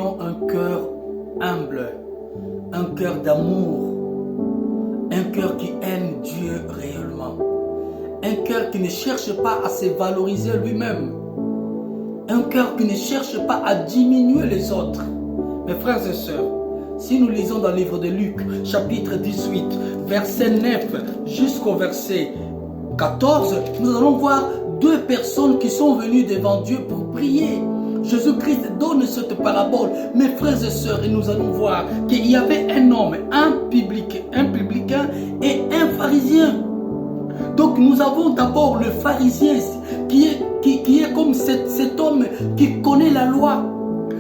ayons un cœur humble, un cœur d'amour, un cœur qui aime Dieu réellement, un cœur qui ne cherche pas à se valoriser lui-même, un cœur qui ne cherche pas à diminuer les autres. Mes frères et sœurs, si nous lisons dans le livre de Luc, chapitre 18, verset 9 jusqu'au verset 14, nous allons voir deux personnes qui sont venues devant Dieu pour prier. Jésus-Christ donne cette parabole, mes frères et sœurs, et nous allons voir qu'il y avait un homme, un publicain et un pharisien. Donc nous avons d'abord le pharisien qui est comme cet homme qui connaît la loi,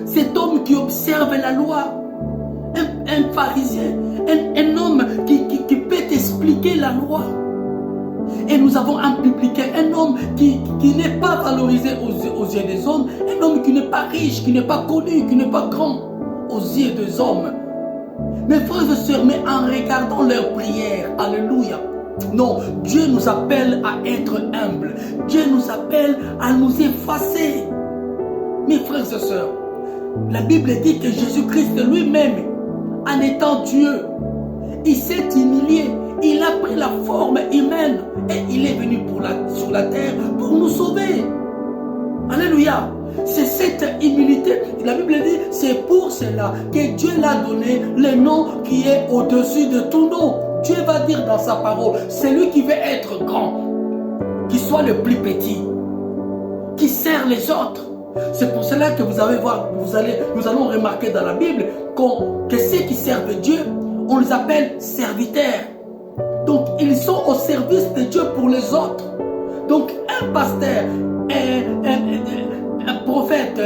cet homme qui observe la loi, un pharisien, un homme qui peut expliquer la loi. Et nous avons un publicain, un homme qui n'est pas valorisé aux yeux des hommes, un homme qui n'est pas riche, qui n'est pas connu, qui n'est pas grand aux yeux des hommes. Mes frères et sœurs, mais en regardant leurs prières, alléluia, non, Dieu nous appelle à être humbles, Dieu nous appelle à nous effacer. Mes frères et sœurs, la Bible dit que Jésus-Christ lui-même, en étant Dieu, il s'est humilié. Il a pris la forme humaine et il est venu sur la terre pour nous sauver. Alléluia. C'est cette humilité, la Bible dit, c'est pour cela que Dieu l'a donné le nom qui est au-dessus de tout nom. Dieu va dire dans sa parole, c'est lui qui veut être grand, qui soit le plus petit, qui sert les autres. C'est pour cela que vous allez voir, nous allons remarquer dans la Bible que ceux qui servent Dieu, on les appelle serviteurs. Donc, ils sont au service de Dieu pour les autres. Donc, un pasteur, un prophète,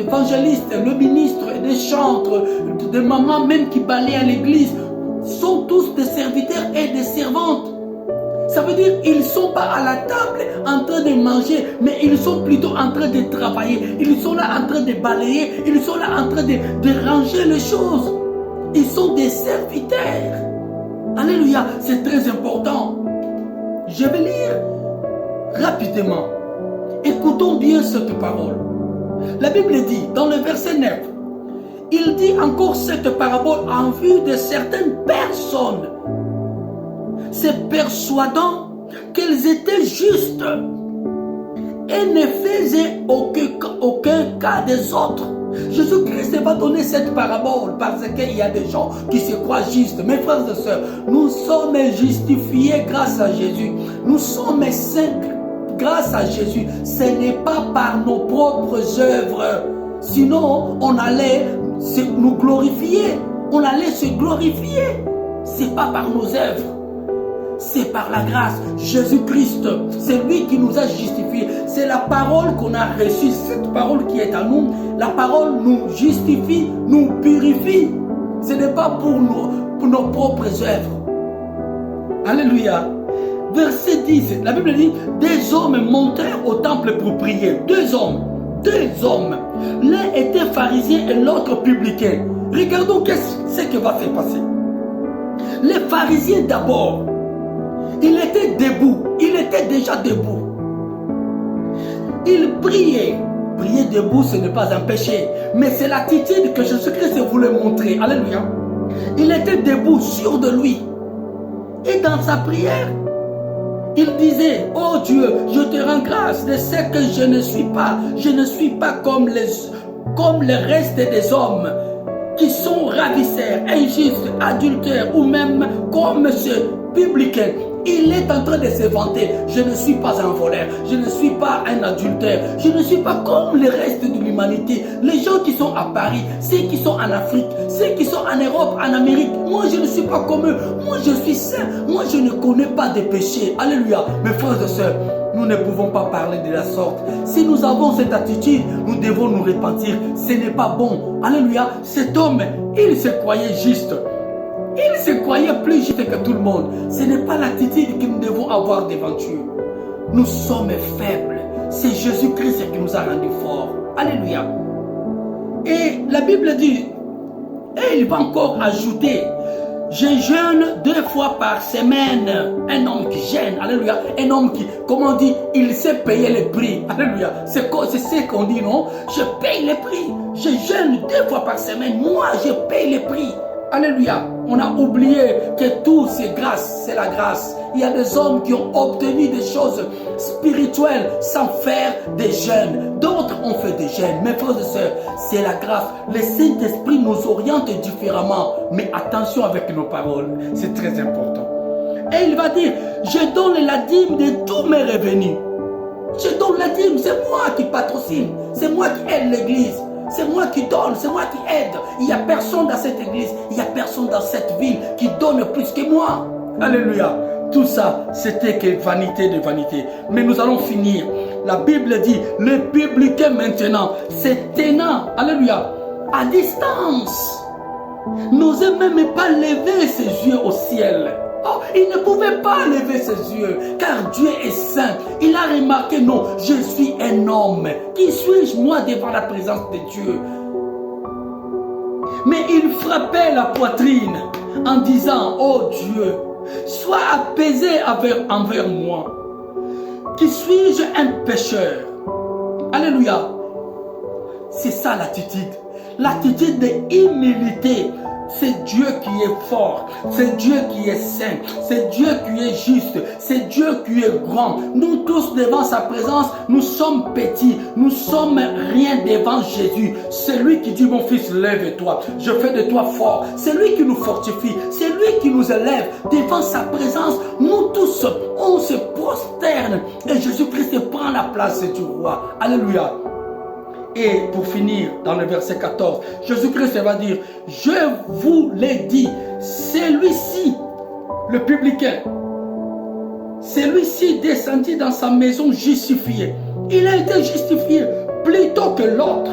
évangéliste, le ministre, des chantres, des mamans même qui balaient à l'église, sont tous des serviteurs et des servantes. Ça veut dire qu'ils ne sont pas à la table en train de manger, mais ils sont plutôt en train de travailler. Ils sont là en train de balayer, ils sont là en train de ranger les choses. Ils sont des serviteurs. Alléluia, c'est très important. Je vais lire rapidement. Écoutons bien cette parole. La Bible dit, dans le verset 9, il dit encore cette parabole en vue de certaines personnes, se persuadant qu'elles étaient justes et ne faisaient aucun cas des autres. Jésus-Christ va donner cette parabole parce qu'il y a des gens qui se croient justes. Mes frères et sœurs, nous sommes justifiés grâce à Jésus. Nous sommes saints grâce à Jésus. Ce n'est pas par nos propres œuvres. Sinon, on allait nous glorifier. On allait se glorifier. Ce n'est pas par nos œuvres. C'est par la grâce. Jésus-Christ, c'est lui qui nous a justifiés. C'est la parole qu'on a reçue. Cette parole qui est à nous, la parole nous justifie, nous purifie. Ce n'est pas pour nos propres œuvres. Alléluia. Verset 10, la Bible dit, des hommes montèrent au temple pour prier. Deux hommes. L'un était pharisien et l'autre publicain. Regardons ce qui va se passer. Les pharisiens d'abord, il était debout, il était déjà debout. Il priait. Prier debout, ce n'est pas un péché, mais c'est l'attitude que Jésus-Christ voulait montrer. Alléluia. Il était debout, sûr de lui. Et dans sa prière, il disait, oh Dieu, je te rends grâce de ce que je ne suis pas. Je ne suis pas comme le reste des hommes qui sont ravisseurs, injustes, adultères ou même comme ce publicain. Il est en train de se vanter. Je ne suis pas un voleur. Je ne suis pas un adultère. Je ne suis pas comme le reste de l'humanité. Les gens qui sont à Paris, ceux qui sont en Afrique, ceux qui sont en Europe, en Amérique. Moi, je ne suis pas comme eux. Moi, je suis saint. Moi, je ne connais pas de péché. Alléluia. Mes frères et sœurs, nous ne pouvons pas parler de la sorte. Si nous avons cette attitude, nous devons nous repentir. Ce n'est pas bon. Alléluia. Cet homme, il se croyait juste. Il se croyait plus juste que tout le monde. Ce n'est pas l'attitude que nous devons avoir devant Dieu. Nous sommes faibles. C'est Jésus-Christ qui nous a rendus forts. Alléluia. Et la Bible dit, et il va encore ajouter, je jeûne 2 fois par semaine. Un homme qui jeûne, alléluia. Un homme qui, comment on dit, il sait payer les prix. Alléluia. C'est ce qu'on dit, non? Je paye les prix. Je jeûne 2 fois par semaine. Moi, je paye les prix. Alléluia. On a oublié que tout c'est grâce, c'est la grâce. Il y a des hommes qui ont obtenu des choses spirituelles sans faire des jeûnes. D'autres ont fait des jeûnes. Mes frères et sœurs, c'est la grâce. Le Saint-Esprit nous oriente différemment. Mais attention avec nos paroles. C'est très important. Et il va dire, je donne la dîme de tous mes revenus. Je donne la dîme, c'est moi qui patrocine. C'est moi qui aide l'église. C'est moi qui donne, c'est moi qui aide. Il n'y a personne dans cette église, il n'y a personne dans cette ville qui donne plus que moi. Alléluia. Tout ça, c'était que vanité de vanité. Mais nous allons finir. La Bible dit, le publicain maintenant, c'est tenant, alléluia, à distance. N'osait même pas lever ses yeux au ciel. Oh, il ne pouvait pas lever ses yeux, car Dieu est saint. Il a remarqué, non, je suis un homme. Qui suis-je, moi, devant la présence de Dieu? Mais il frappait la poitrine en disant, oh Dieu, sois apaisé envers moi. Qui suis-je, un pécheur? Alléluia. C'est ça l'attitude. L'attitude d'humilité. C'est Dieu qui est fort, c'est Dieu qui est saint, c'est Dieu qui est juste, c'est Dieu qui est grand. Nous tous devant sa présence, nous sommes petits, nous sommes rien devant Jésus. C'est lui qui dit, mon fils, lève-toi, je fais de toi fort. C'est lui qui nous fortifie, c'est lui qui nous élève. Devant sa présence, nous tous, on se prosterne et Jésus-Christ prend la place du roi. Alléluia. Et pour finir, dans le verset 14, Jésus-Christ va dire, je vous l'ai dit, celui-ci, le publicain, celui-ci descendit dans sa maison justifié. Il a été justifié plutôt que l'autre.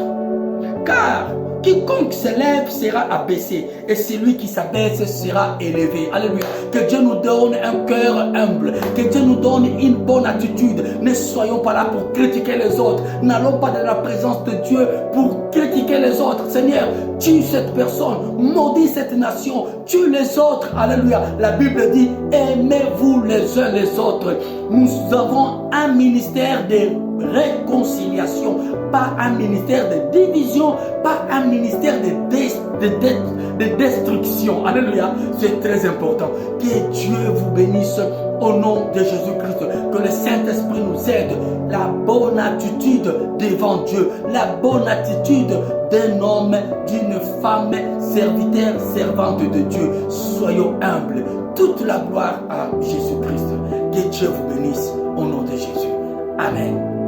Car quiconque s'élève sera abaissé, et celui qui s'abaisse sera élevé. Alléluia. Que Dieu nous donne un cœur humble, que Dieu nous donne une bonne attitude. Ne soyons pas là pour critiquer les autres. N'allons pas dans la présence de Dieu pour critiquer les autres. Seigneur, tue cette personne, maudis cette nation, tue les autres. Alléluia. La Bible dit, aimez-vous les uns les autres. Nous avons un ministère de réconciliation, pas un ministère de division, pas un ministère de destruction. Alléluia. C'est très important. Que Dieu vous bénisse au nom de Jésus-Christ. Que le Saint-Esprit nous aide. La bonne attitude devant Dieu, la bonne attitude d'un homme, d'une femme, serviteur, servante de Dieu. Soyons humbles. Toute la gloire à Jésus-Christ. Que Dieu vous bénisse au nom de Jésus. Amen.